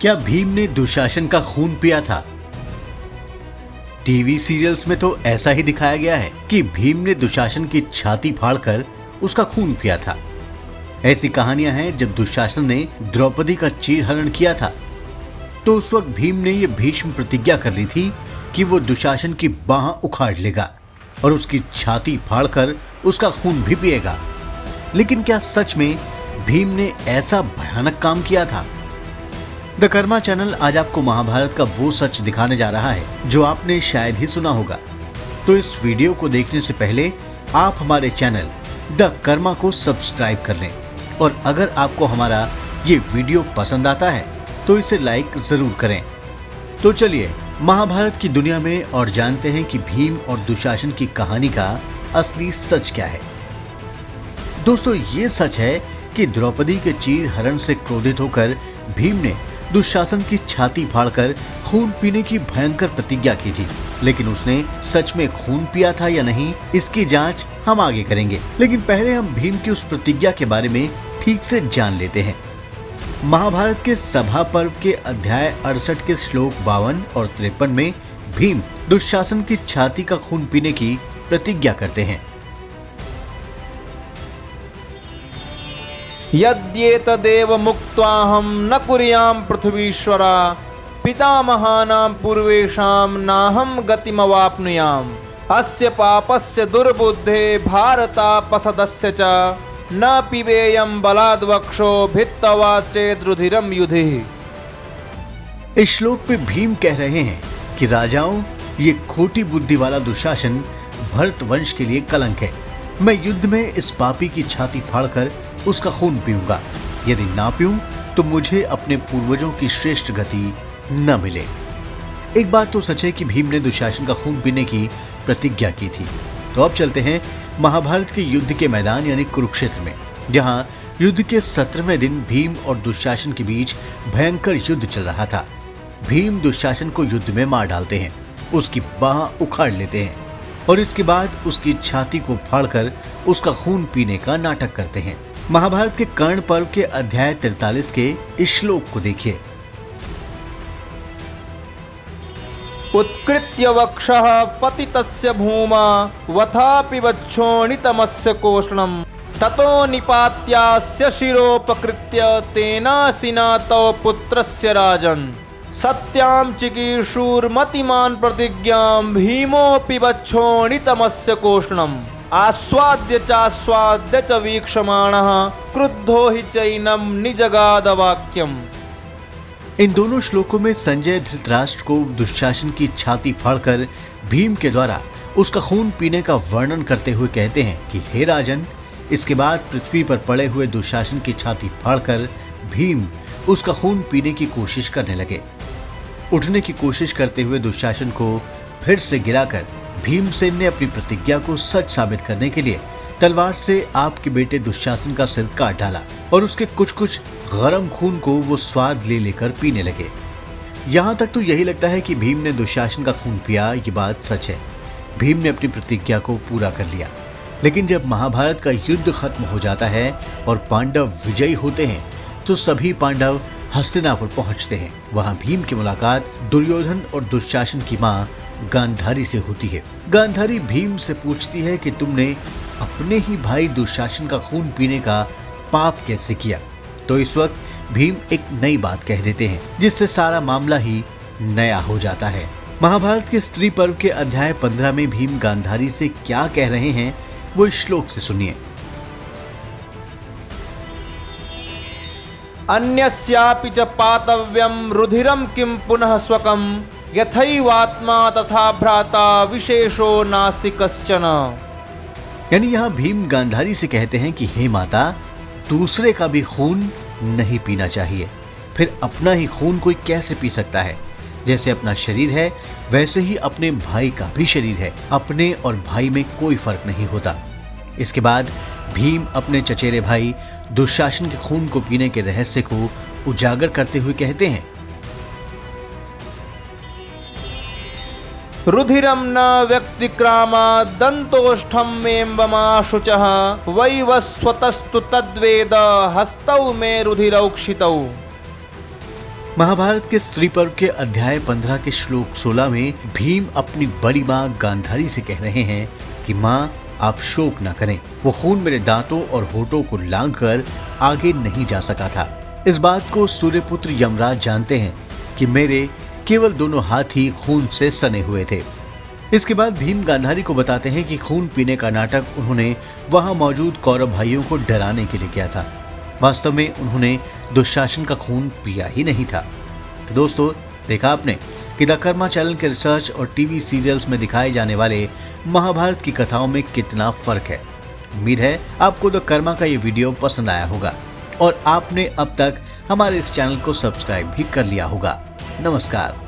क्या भीम ने दुशासन का खून पिया था? टीवी सीरियल्स में तो ऐसा ही दिखाया गया है कि भीम ने दुशासन की छाती फाड़कर उसका खून पिया था। ऐसी कहानियां हैं जब दुशासन ने द्रौपदी का चीरहरण किया था तो उस वक्त भीम ने यह भीष्म प्रतिज्ञा कर ली थी कि वो दुशासन की बाह उखाड़ लेगा और उसकी छाती फाड़कर उसका खून भी पिएगा। लेकिन क्या सच में भीम ने ऐसा भयानक काम किया था? द कर्मा चैनल आज आपको महाभारत का वो सच दिखाने जा रहा है जो आपने शायद ही सुना होगा। तो इस वीडियो को देखने से पहले आप हमारे चैनल द कर्मा को सब्सक्राइब कर लें और अगर आपको हमारा ये वीडियो पसंद आता है तो इसे लाइक जरूर करें। तो चलिए महाभारत की दुनिया में और जानते हैं कि भीम और दुशासन की कहानी का असली सच क्या है। दोस्तों, ये सच है कि द्रौपदी के चीरहरण से क्रोधित होकर भीम ने दुशासन की छाती फाड़कर खून पीने की भयंकर प्रतिज्ञा की थी। लेकिन उसने सच में खून पिया था या नहीं, इसकी जांच हम आगे करेंगे। लेकिन पहले हम भीम की उस प्रतिज्ञा के बारे में ठीक से जान लेते हैं। महाभारत के सभा पर्व के अध्याय 68 के श्लोक 52 और 53 में भीम दुशासन की छाती का खून पीने की प्रतिज्ञा करते हैं। यद्येतदेव मुक्त्वाहं न कुर्यां पृथ्वीश्वरा पितामहानां पूर्वेषां नाहं गतिमवाप्नुयाम् अस्य पापस्य दुर्बुद्धे भारतापसदस्य च न पिबेयं बलाद्वक्षो भित्तवा चेद्रुधिरं युधिः। इस श्लोक पे भीम कह रहे हैं कि राजाओं, ये खोटी बुद्धि वाला दुशासन भरत वंश के लिए कलंक है। मैं युद्ध में इस पापी की छाती फाड़कर उसका खून पीऊंगा। यदि ना पीऊं तो मुझे अपने पूर्वजों की श्रेष्ठ गति न मिले। एक बात तो सच है कि भीम ने दुशासन का खून पीने की प्रतिज्ञा की थी। तो अब चलते हैं महाभारत के युद्ध के मैदान यानी कुरुक्षेत्र में, जहां युद्ध के 17वें दिन भीम और दुशासन के बीच भयंकर युद्ध चल रहा था। भीम दुशासन को युद्ध में मार डालते हैं, उसकी बाह उखाड़ लेते हैं और इसके बाद उसकी छाती को फाड़कर उसका खून पीने का नाटक करते हैं। महाभारत के कर्ण पर्व के अध्याय 43 के इस श्लोक को देखिए। उत्कृत्य वक्षः पतितस्य भूमा वथापि वक्षोणितमस्य कोष्णम् ततो निपात्यास्य शिरोपकृत्य तेनासिना तव पुत्रस्य राजन् सत्यां चिकीर्षुर्मतिमान् प्रतिज्ञां भीमोऽपि वक्षोणितमस्य कोष्णम् आस्वाद्य च वीक्षमाणः क्रुद्धो हि चैनं निजगाद वाक्यम्। इन दोनों श्लोकों में संजय धृतराष्ट्र को दुशासन की छाती फाड़कर भीम के द्वारा उसका खून पीने का वर्णन करते हुए कहते हैं कि हे राजन, इसके बाद पृथ्वी पर पड़े हुए दुशासन की छाती फाड़कर भीम उसका खून पीने की कोशिश करने लगे। उठने की कोशिश करते हुए दुशासन को फिर से गिराकर भीमसेन ने अपनी प्रतिज्ञा को सच साबित करने के लिए तलवार से आपके बेटे दुशासन का सिर काट डाला और उसके कुछ कुछ गरम खून को वो स्वाद ले लेकर पीने लगे। यहाँ तक तो यही लगता है कि भीम ने दुशासन का खून पिया। ये बात सच है, भीम ने अपनी प्रतिज्ञा को पूरा कर लिया। लेकिन जब महाभारत का युद्ध खत्म हो जाता है और पांडव विजयी होते हैं तो सभी पांडव हस्तिनापुर पहुंचते हैं। वहां भीम की मुलाकात दुर्योधन और दुशासन की मां गांधारी से होती है। गांधारी भीम से पूछती है कि तुमने अपने ही भाई दुशासन का खून पीने का पाप कैसे किया। तो इस वक्त भीम एक नई बात कह देते हैं जिससे सारा मामला ही नया हो जाता है। महाभारत के स्त्री पर्व के अध्याय 15 में भीम गांधारी से क्या कह रहे हैं वो इस श्लोक से सुनिए। अन्यस्यापि च पातव्यं रुधिरं किं पुनः स्वकं यथैवात्मा तथा भ्राता विशेषो नास्ति कश्चन। यानी यहाँ भीम गांधारी से कहते हैं कि हे माता, दूसरे का भी खून नहीं पीना चाहिए। फिर अपना ही खून कोई कैसे पी सकता है? जैसे अपना शरीर है वैसे ही अपने भाई का भी शरीर है। अपने और भाई में कोई फर्क नहीं होता। इसके बाद भीम अपने चचेरे भाई दुशासन के खून को पीने के रहस्य को उजागर करते हुए कहते हैं, रुधिरं न व्यक्तिक्रामा दन्तोष्ठं मेऽम्बमाशुचः वैवस्वतस्तु तद्वेद हस्तौ मे रुधिरौक्षितौ। महाभारत के स्त्री पर्व के अध्याय 15 के श्लोक 16 में भीम अपनी बड़ी माँ गांधारी से कह रहे हैं कि माँ आप शोक न करें, वो खून मेरे दांतों और होठों को लांघकर आगे नहीं जा सका था। इस बात को सूर्यपुत्र यमराज जानते हैं कि मेरे केवल दोनों हाथ ही खून से सने हुए थे। इसके बाद भीम गांधारी को बताते हैं कि खून पीने का नाटक उन्होंने वहां मौजूद कौरव भाइयों को डराने के लिए किया था। वास्तव में उन्होंने दुशासन का खून पिया ही नहीं था। तो दोस्तों, देखा आपने कि द कर्मा चैनल के रिसर्च और टीवी सीरियल्स में दिखाए जाने वाले महाभारत की कथाओं में कितना फर्क है। उम्मीद है आपको द कर्मा का ये वीडियो पसंद आया होगा और आपने अब तक हमारे इस चैनल को सब्सक्राइब भी कर लिया होगा। नमस्कार।